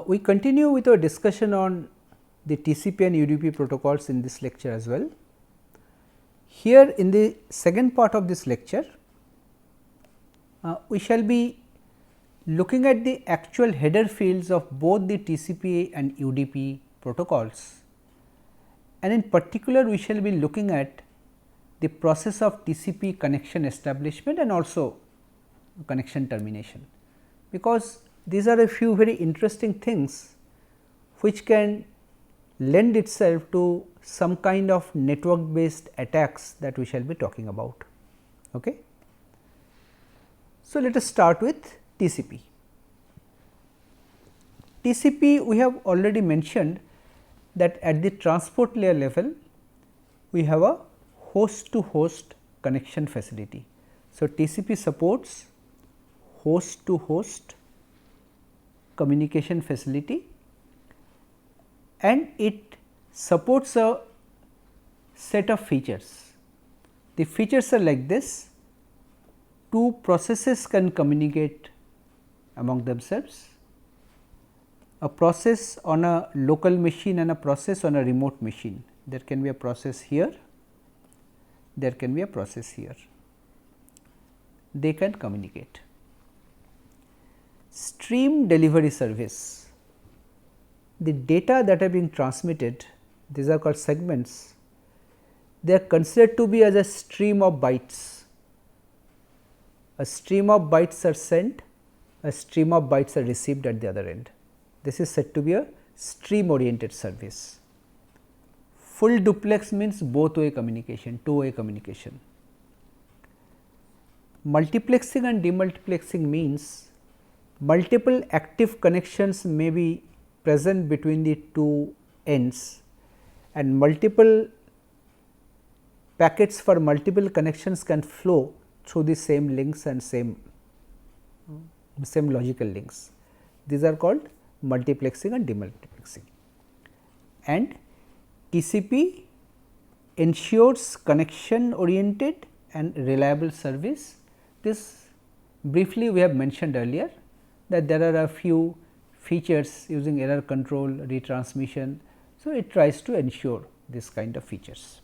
We continue with our discussion on the TCP and UDP protocols in this lecture as well. Here in the second part of this lecture, we shall be looking at the actual header fields of both the TCP and UDP protocols, and in particular we shall be looking at the process of TCP connection establishment and also connection termination, because these are a few very interesting things which can lend itself to some kind of network based attacks that we shall be talking about. Okay. So, let us start with TCP. TCP, we have already mentioned that at the transport layer level we have a host to host connection facility. So, TCP supports host to host communication facility and it supports a set of features. The features are like this: two processes can communicate among themselves, a process on a local machine and a process on a remote machine. There can be a process here, there can be a process here, they can communicate. Stream delivery service, the data that are being transmitted, these are called segments, they are considered to be as a stream of bytes. A stream of bytes are sent, a stream of bytes are received at the other end. This is said to be a stream oriented service. Full duplex means both way communication, two way communication. Multiplexing and demultiplexing means multiple active connections may be present between the two ends and multiple packets for multiple connections can flow through the same links and same logical links. These are called multiplexing and demultiplexing. And TCP ensures connection oriented and reliable service. This briefly we have mentioned earlier, that there are a few features using error control, retransmission. So, it tries to ensure this kind of features.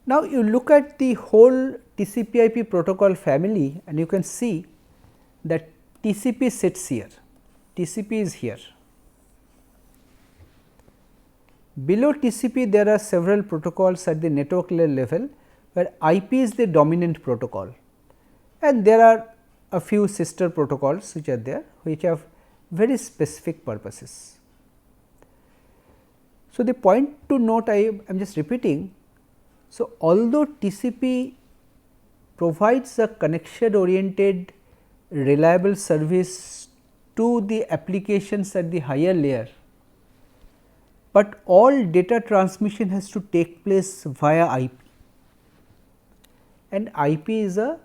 Now, you look at the whole TCP/IP protocol family and you can see that TCP sits here, TCP is here. Below TCP there are several protocols at the network layer level where IP is the dominant protocol, and there are a few sister protocols which are there which have very specific purposes. So, the point to note I am just repeating. So, although TCP provides a connection oriented reliable service to the applications at the higher layer, but all data transmission has to take place via IP, and IP is a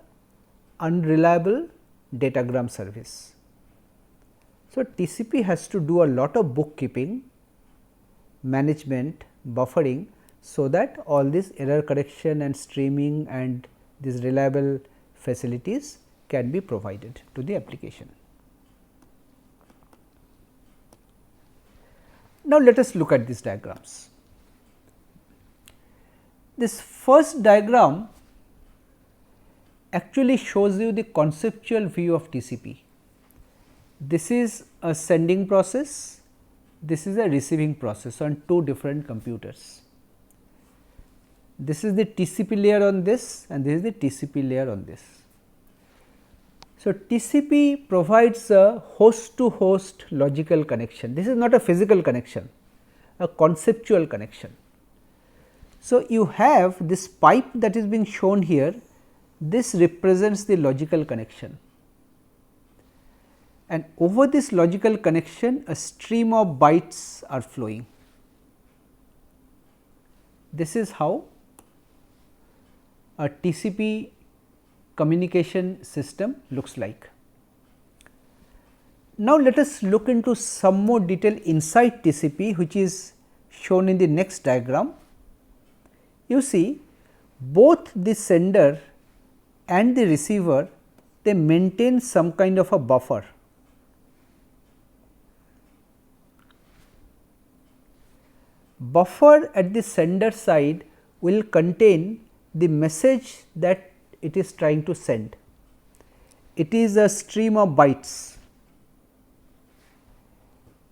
unreliable datagram service. So, TCP has to do a lot of bookkeeping, management, buffering, so that all this error correction and streaming and these reliable facilities can be provided to the application. Now, let us look at these diagrams. This first diagram actually shows you the conceptual view of TCP. This is a sending process, this is a receiving process on two different computers. This is the TCP layer on this and this is the TCP layer on this. So, TCP provides a host to host logical connection. This is not a physical connection, a conceptual connection. So, you have this pipe that is being shown here, this represents the logical connection, and over this logical connection a stream of bytes are flowing. This is how a TCP communication system looks like. Now, let us look into some more detail inside TCP, which is shown in the next diagram. You see both the sender and the receiver they maintain some kind of a buffer. Buffer at the sender side will contain the message that it is trying to send. It is a stream of bytes.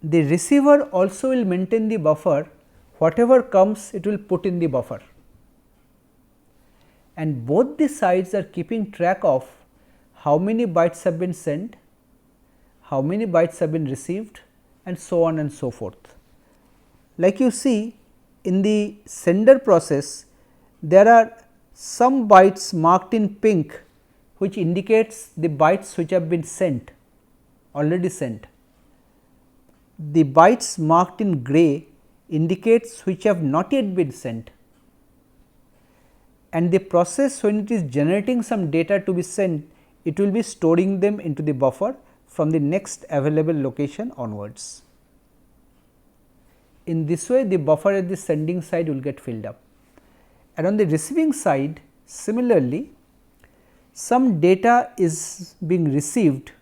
The receiver also will maintain the buffer, whatever comes it will put in the buffer, and both the sides are keeping track of how many bytes have been sent, how many bytes have been received, and so on and so forth. Like you see in the sender process, there are some bytes marked in pink which indicates the bytes which have been sent, already sent. The bytes marked in gray indicates which have not yet been sent, and the process, when it is generating some data to be sent, it will be storing them into the buffer from the next available location onwards. In this way, the buffer at the sending side will get filled up, and on the receiving side similarly, some data is being received.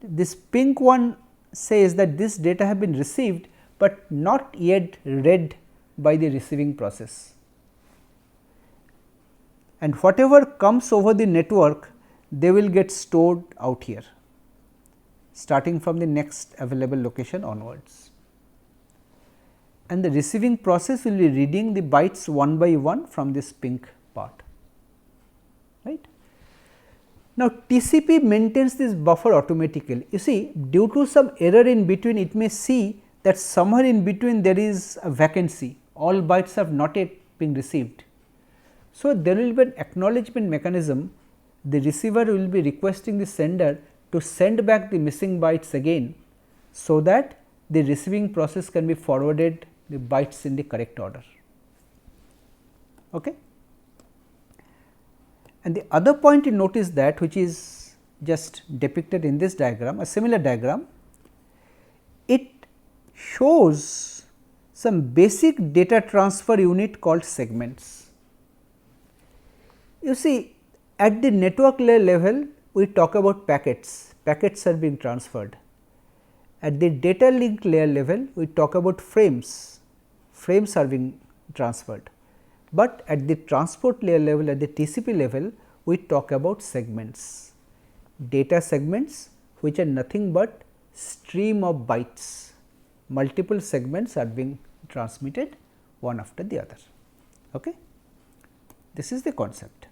This pink one says that this data have been received, but not yet read by the receiving process, and whatever comes over the network, they will get stored out here starting from the next available location onwards, and the receiving process will be reading the bytes one by one from this pink part, right. Now, TCP maintains this buffer automatically. You see, due to some error in between, it may see that somewhere in between there is a vacancy, all bytes have not yet been received. So, there will be an acknowledgement mechanism. The receiver will be requesting the sender to send back the missing bytes again, so that the receiving process can be forwarded the bytes in the correct order. Okay. And the other point you notice that, which is just depicted in this diagram, a similar diagram, it shows some basic data transfer unit called segments. You see, at the network layer level, we talk about packets, packets are being transferred. At the data link layer level, we talk about frames, frames are being transferred. But at the transport layer level, at the TCP level, we talk about segments, data segments which are nothing but stream of bytes, multiple segments are being transmitted one after the other. Okay. This is the concept.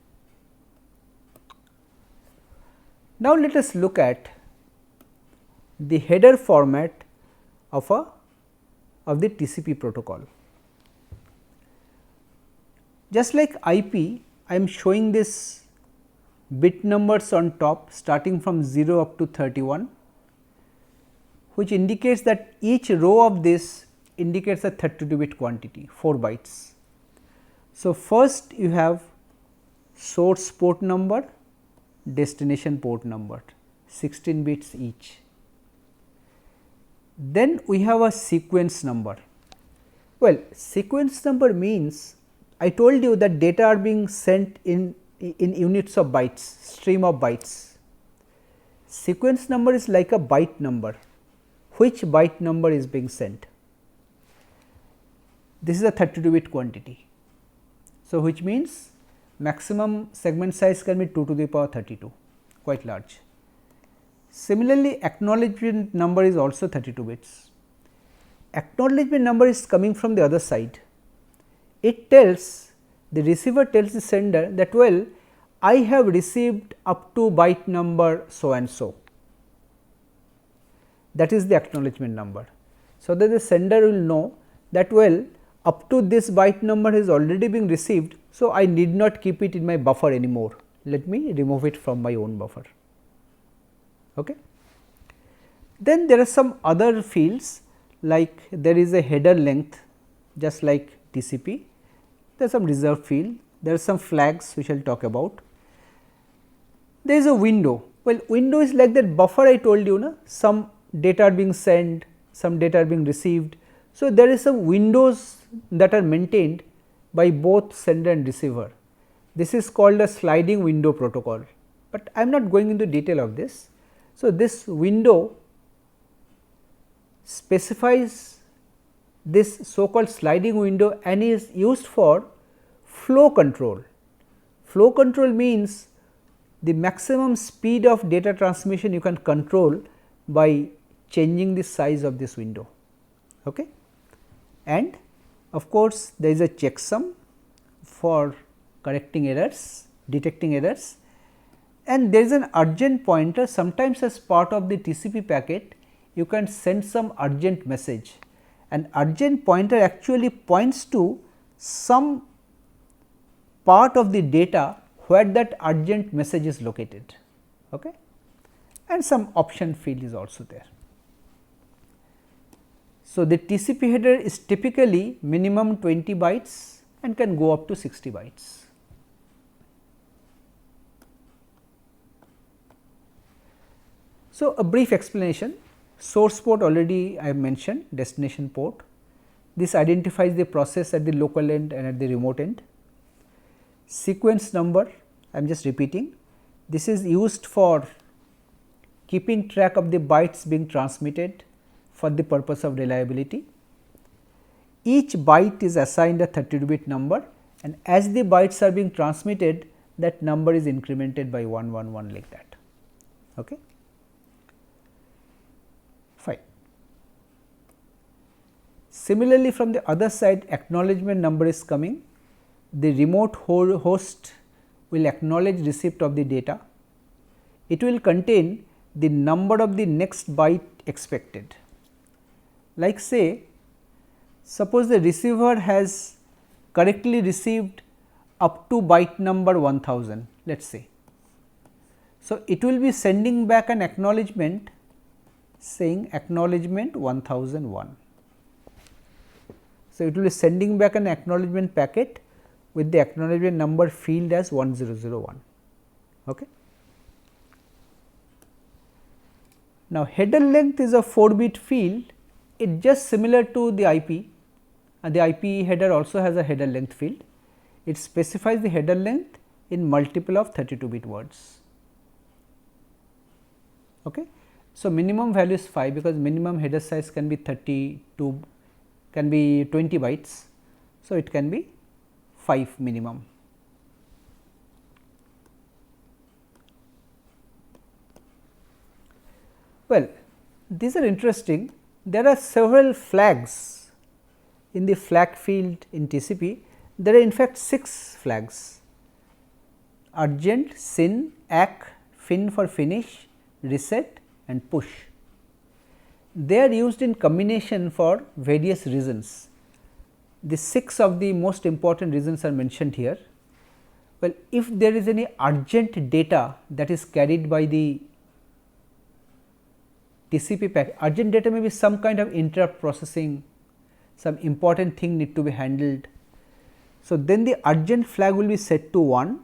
Now, let us look at the header format of the TCP protocol. Just like IP, I am showing this bit numbers on top starting from 0 up to 31, which indicates that each row of this indicates a 32 bit quantity, 4 bytes. So, first you have source port number, destination port number, 16 bits each. Then we have a sequence number. Well, sequence number means, I told you that data are being sent in units of bytes, stream of bytes. Sequence number is like a byte number, which byte number is being sent. This is a 32 bit quantity. So, which means maximum segment size can be 2 to the power 32, quite large. Similarly, acknowledgement number is also 32 bits. Acknowledgement number is coming from the other side. It tells, the receiver tells the sender that, well, I have received up to byte number so and so, that is the acknowledgement number. So, that the sender will know that, well, up to this byte number has already been received. So, I need not keep it in my buffer anymore, let me remove it from my own buffer. Okay. Then there are some other fields, like there is a header length, just like TCP, there is some reserved field, there are some flags which I will talk about. There is a window. Well, window is like that buffer I told you, na? Some data are being sent, some data are being received. So, there is some windows that are maintained by both sender and receiver. This is called a sliding window protocol. but I am not going into detail of this. So, this window specifies this so called sliding window and is used for flow control. Flow control means the maximum speed of data transmission you can control by changing the size of this window. Okay. And of course, there is a checksum for correcting errors, detecting errors, and there is an urgent pointer. Sometimes as part of the TCP packet you can send some urgent message, and urgent pointer actually points to some part of the data where that urgent message is located, okay? And some option field is also there. So, the TCP header is typically minimum 20 bytes and can go up to 60 bytes. So, a brief explanation. Source port already I have mentioned, destination port. This identifies the process at the local end and at the remote end. Sequence number, I am just repeating, this is used for keeping track of the bytes being transmitted for the purpose of reliability. Each byte is assigned a 32-bit number, and as the bytes are being transmitted, that number is incremented by 111 like that. Okay. Fine. Similarly, from the other side, acknowledgement number is coming. The remote host will acknowledge receipt of the data. It will contain the number of the next byte expected. Like say, suppose the receiver has correctly received up to byte number 1000, let us say. So, it will be sending back an acknowledgement saying acknowledgement 1001. So, it will be sending back an acknowledgement packet with the acknowledgement number field as 1001. Okay. Now, header length is a 4-bit field, it is just similar to the IP, and the IP header also has a header length field. It specifies the header length in multiple of 32-bit words. Okay. So, minimum value is 5 because minimum header size can be 32, can be 20 bytes. So, it can be 5 minimum. Well, these are interesting. There are several flags in the flag field in TCP. There are in fact 6 flags: urgent, SYN, ACK, fin for finish, reset and push. They are used in combination for various reasons. The 6 of the most important reasons are mentioned here. Well, if there is any urgent data that is carried by the TCP packet, urgent data may be some kind of interrupt processing, some important thing need to be handled. So, then the urgent flag will be set to 1,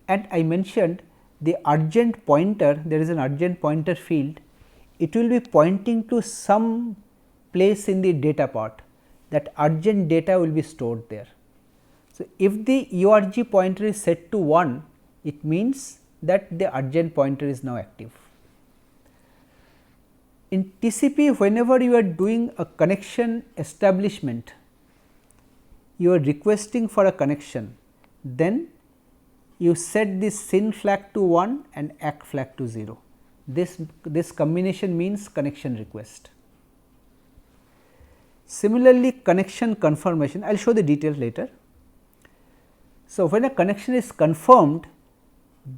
and I mentioned the urgent pointer, there is an urgent pointer field, it will be pointing to some place in the data part, that urgent data will be stored there. So, if the URG pointer is set to 1, it means that the urgent pointer is now active. In TCP, whenever you are doing a connection establishment, you are requesting for a connection, then you set this SYN flag to 1 and ACK flag to 0. This combination means connection request. Similarly, connection confirmation, I will show the details later. So, when a connection is confirmed,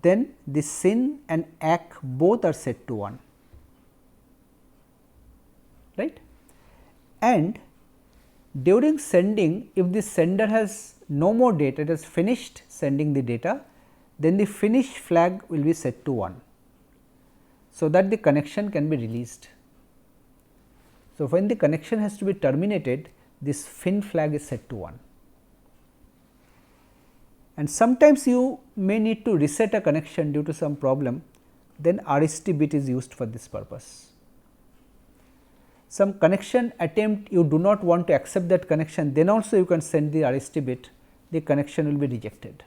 then the SYN and ACK both are set to 1, right. And during sending, if the sender has no more data, it has finished sending the data, then the finish flag will be set to 1, so that the connection can be released. So, when the connection has to be terminated, this fin flag is set to 1. And sometimes you may need to reset a connection due to some problem, then RST bit is used for this purpose. Some connection attempt you do not want to accept that connection, then also you can send the RST bit, the connection will be rejected.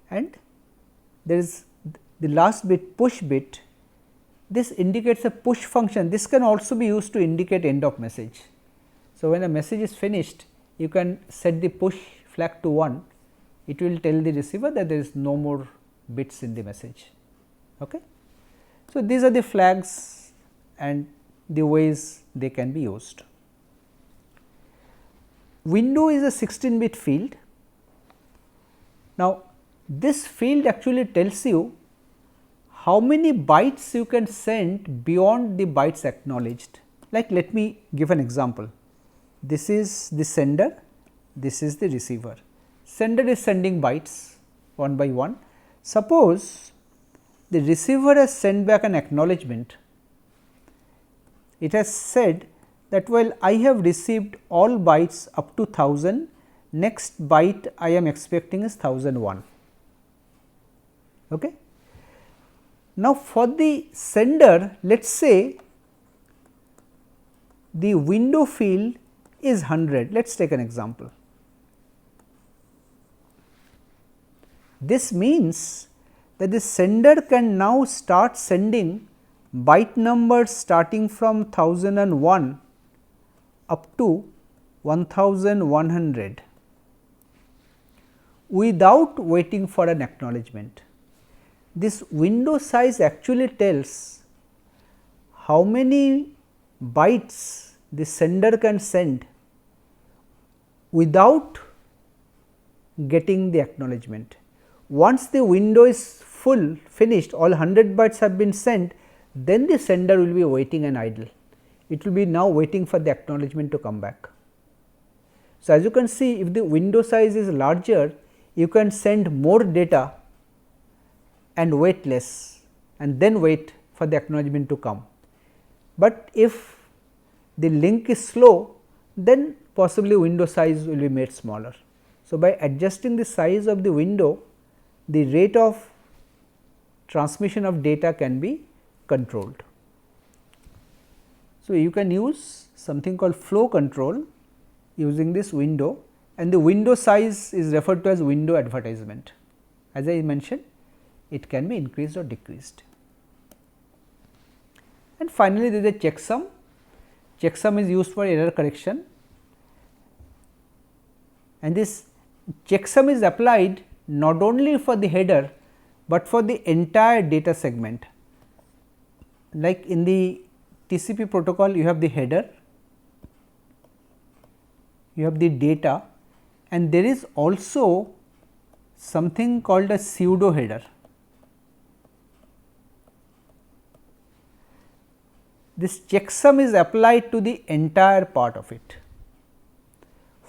And there is the last bit push bit, this indicates a push function. This can also be used to indicate end of message. So, when a message is finished, you can set the push flag to 1, it will tell the receiver that there is no more bits in the message. Okay. So, these are the flags and the ways they can be used. Window is a 16-bit field. Now, this field actually tells you how many bytes you can send beyond the bytes acknowledged. Like, let me give an example. This is the sender, this is the receiver. Sender is sending bytes one by one. Suppose the receiver has sent back an acknowledgement. It has said that, well, I have received all bytes up to 1000, next byte I am expecting is 1001. Okay. Now, for the sender, let us say the window field is 100. Let us take an example. This means that the sender can now start sending byte numbers starting from 1001 up to 1100 without waiting for an acknowledgement. This window size actually tells how many bytes the sender can send without getting the acknowledgement. Once the window is full, finished, all 100 bytes have been sent, then the sender will be waiting and idle. It will be now waiting for the acknowledgement to come back. So, as you can see, if the window size is larger, you can send more data and wait less, and then wait for the acknowledgement to come. But if the link is slow, then possibly window size will be made smaller. So, by adjusting the size of the window, the rate of transmission of data can be controlled. So, you can use something called flow control using this window, and the window size is referred to as window advertisement. As I mentioned, it can be increased or decreased. And finally, there is a checksum. Checksum is used for error correction, and this checksum is applied not only for the header, but for the entire data segment. Like in the TCP protocol, you have the header, you have the data, and there is also something called a pseudo header. This checksum is applied to the entire part of it.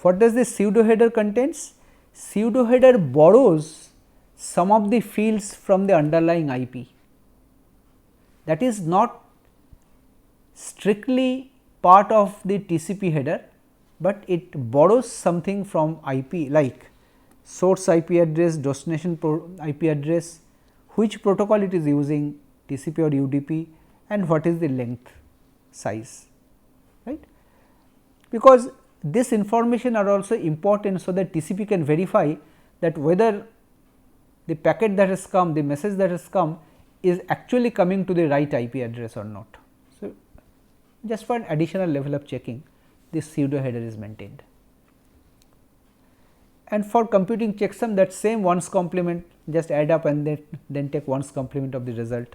What does this pseudo header contains? Pseudo header borrows some of the fields from the underlying IP. That is not strictly part of the TCP header, but it borrows something from IP like source IP address, destination IP address, which protocol it is using, TCP or UDP, and what is the length size, right. Because this information are also important, so that TCP can verify that whether the packet that has come, the message that has come is actually coming to the right IP address or not. So, just for an additional level of checking, this pseudo header is maintained. And for computing checksum, that same ones complement, just add up and then take ones complement of the result.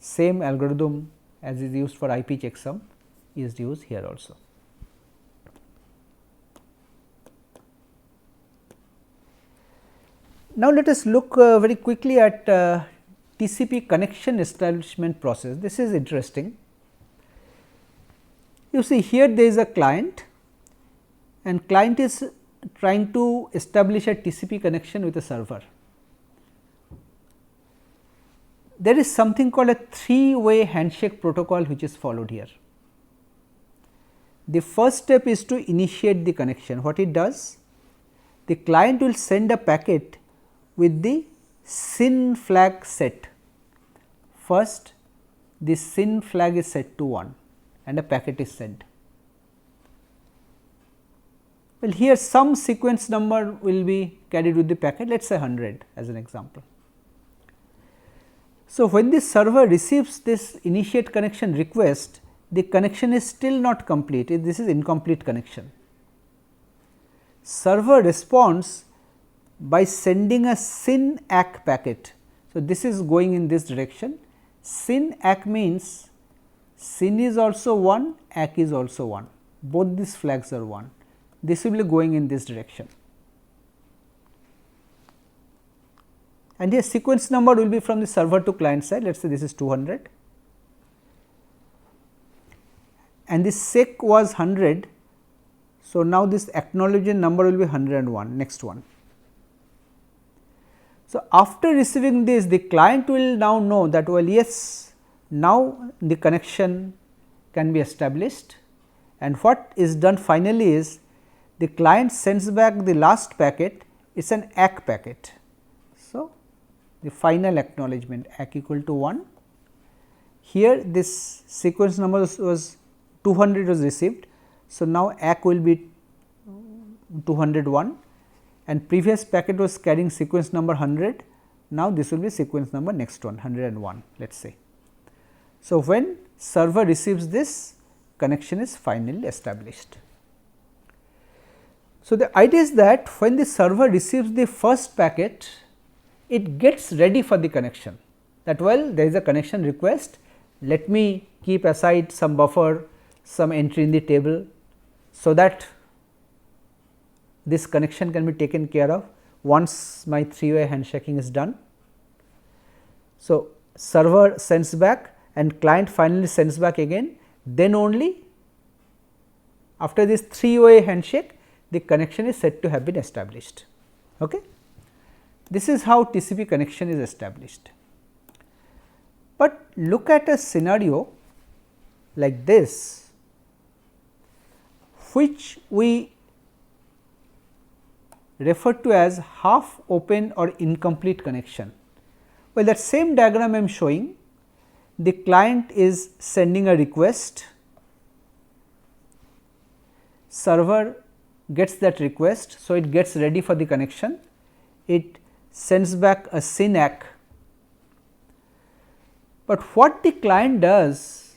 Same algorithm as is used for IP checksum is used here also. Now, let us look very quickly at TCP connection establishment process. This is interesting. You see, here there is a client, and client is trying to establish a TCP connection with a server. There is something called a three-way handshake protocol which is followed here. The first step is to initiate the connection. What it does? The client will send a packet with the SYN flag set. First, the SYN flag is set to 1 and a packet is sent. Well, here some sequence number will be carried with the packet, let us say 100 as an example. So, when the server receives this initiate connection request, the connection is still not complete, this is incomplete connection. Server responds by sending a SYN ACK packet. So, this is going in this direction. SYN ACK means SYN is also 1, ACK is also 1, both these flags are 1. This will be going in this direction. And here sequence number will be from the server to client side, let us say this is 200 and this sec was 100. So, now this acknowledgement number will be 101, next one. So, after receiving this, the client will now know that, well, yes, now the connection can be established, and what is done finally is the client sends back the last packet, it is an ACK packet. So, the final acknowledgement ACK equal to 1. Here this sequence number was 200 was received. So, now ACK will be 201 and previous packet was carrying sequence number 100. Now, this will be sequence number next one 101, let us say. So, when server receives this, connection is finally established. So, the idea is that when the server receives the first packet, it gets ready for the connection, that, well, there is a connection request, let me keep aside some buffer, some entry in the table, so that this connection can be taken care of once my 3-way handshaking is done. So, server sends back and client finally sends back again, then only after this 3-way handshake the connection is said to have been established. Okay? This is how TCP connection is established. But look at a scenario like this, which we refer to as half open or incomplete connection. Well, that same diagram I am showing, the client is sending a request, server gets that request. So, it gets ready for the connection, it sends back a SYN ACK. But what the client does,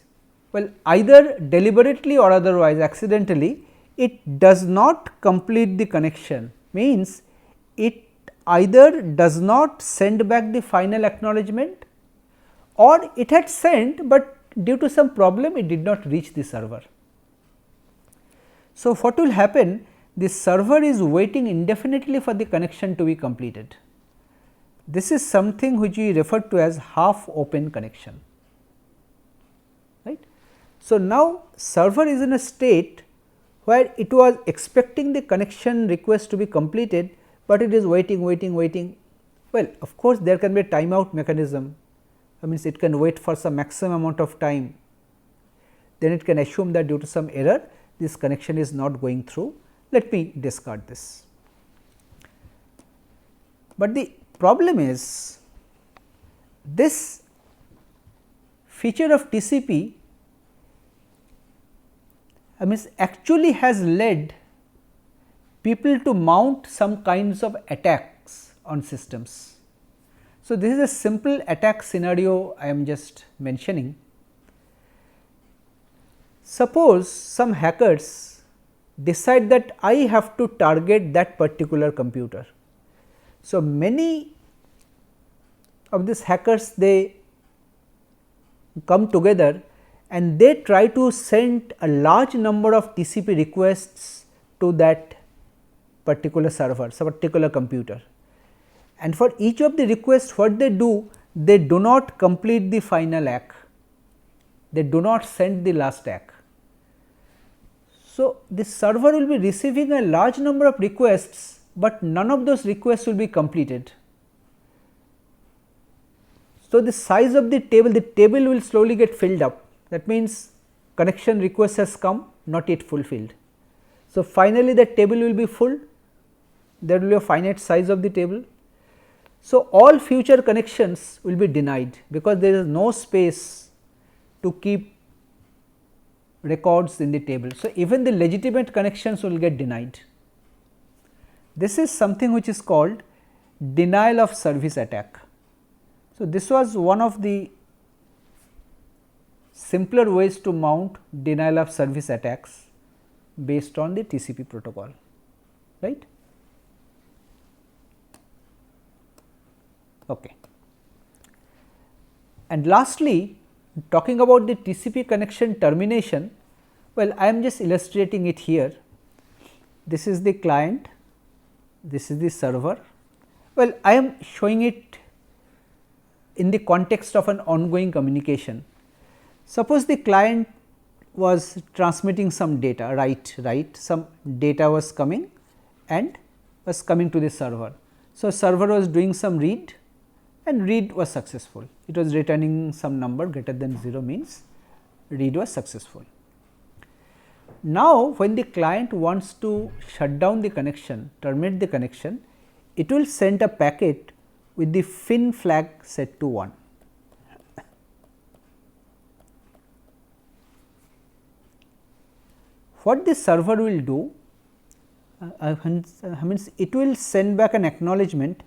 well, either deliberately or otherwise accidentally, it does not complete the connection, means it either does not send back the final acknowledgement or it had sent, but due to some problem it did not reach the server. So, what will happen? The server is waiting indefinitely for the connection to be completed. This is something which we refer to as half open connection, right. So, now server is in a state where it was expecting the connection request to be completed, but it is waiting. Well, of course, there can be a timeout mechanism, that means it can wait for some maximum amount of time, then it can assume that due to some error this connection is not going through. Let me discard this. But the problem is, this feature of TCP actually has led people to mount some kinds of attacks on systems. So, this is a simple attack scenario I am just mentioning. Suppose some hackers decide that I have to target that particular computer. So, many of these hackers, they come together and they try to send a large number of TCP requests to that particular server, some particular computer. And for each of the requests, what they do not complete the final ACK, they do not send the last ACK. So, the server will be receiving a large number of requests, but none of those requests will be completed. So, the size of the table will slowly get filled up, that means connection request has come, not yet fulfilled. So, finally, the table will be full, there will be a finite size of the table. So, all future connections will be denied, because there is no space to keep records in the table. So, even the legitimate connections will get denied. This is something which is called denial of service attack. So, this was one of the simpler ways to mount denial of service attacks based on the TCP protocol, right. Okay. And lastly, talking about the TCP connection termination, well, I am just illustrating it here. This is the client, this is the server. Well, I am showing it in the context of an ongoing communication. Suppose the client was transmitting some data, right, some data was coming and was coming to the server. So, server was doing some read and read was successful. It was returning some number greater than 0 means read was successful. Now, when the client wants to shut down the connection, terminate the connection, it will send a packet with the fin flag set to 1. What the server will do, means it will send back an acknowledgement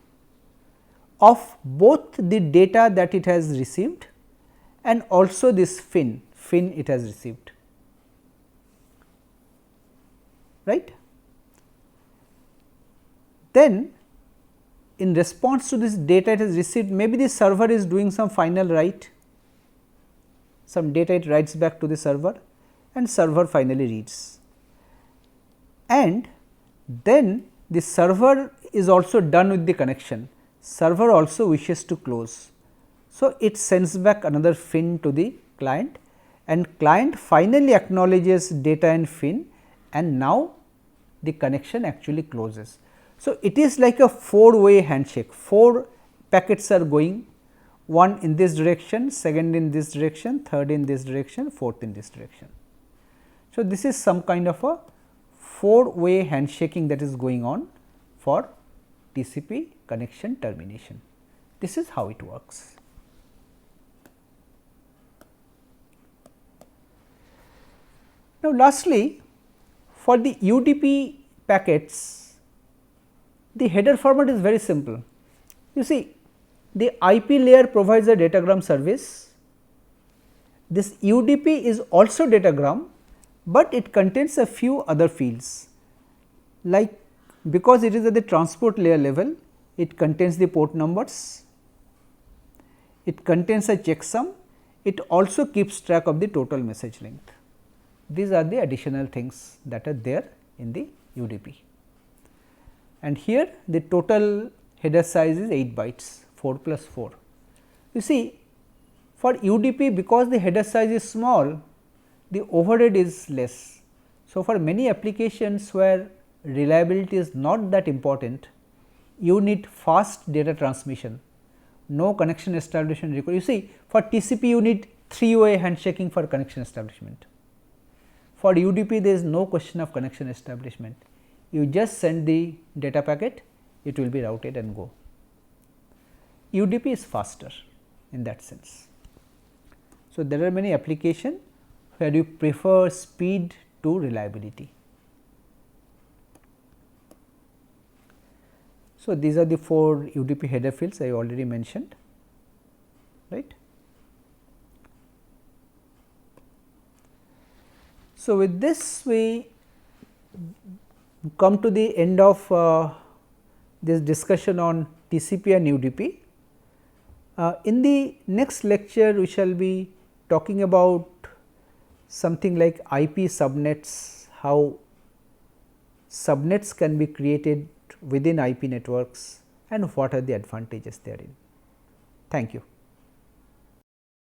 of both the data that it has received and also this fin it has received, right. Then in response to this data it has received, maybe the server is doing some final write, some data it writes back to the server and server finally reads. And then the server is also done with the connection, server also wishes to close. So, it sends back another fin to the client and client finally acknowledges data and fin and now the connection actually closes. So, it is like a 4-way handshake, 4 packets are going, one in this direction, second in this direction, third in this direction, fourth in this direction. So, this is some kind of a 4-way handshaking that is going on for TCP connection termination. This is how it works. Now, lastly, for the UDP packets, the header format is very simple. You see, the IP layer provides a datagram service. This UDP is also datagram, but it contains a few other fields, like because it is at the transport layer level, it contains the port numbers, it contains a checksum, it also keeps track of the total message length. These are the additional things that are there in the UDP. And here the total header size is 8 bytes, 4 plus 4. You see, for UDP, because the header size is small, the overhead is less. So, for many applications where reliability is not that important, you need fast data transmission, no connection establishment required. You see, for TCP you need 3-way handshaking for connection establishment. For UDP there is no question of connection establishment, you just send the data packet, it will be routed and go. UDP is faster in that sense. So, there are many applications where you prefer speed to reliability. So, these are the 4 UDP header fields I already mentioned, right. So, with this we come to the end of this discussion on TCP and UDP. In the next lecture, we shall be talking about something like IP subnets, how subnets can be created within IP networks and what are the advantages therein. Thank you.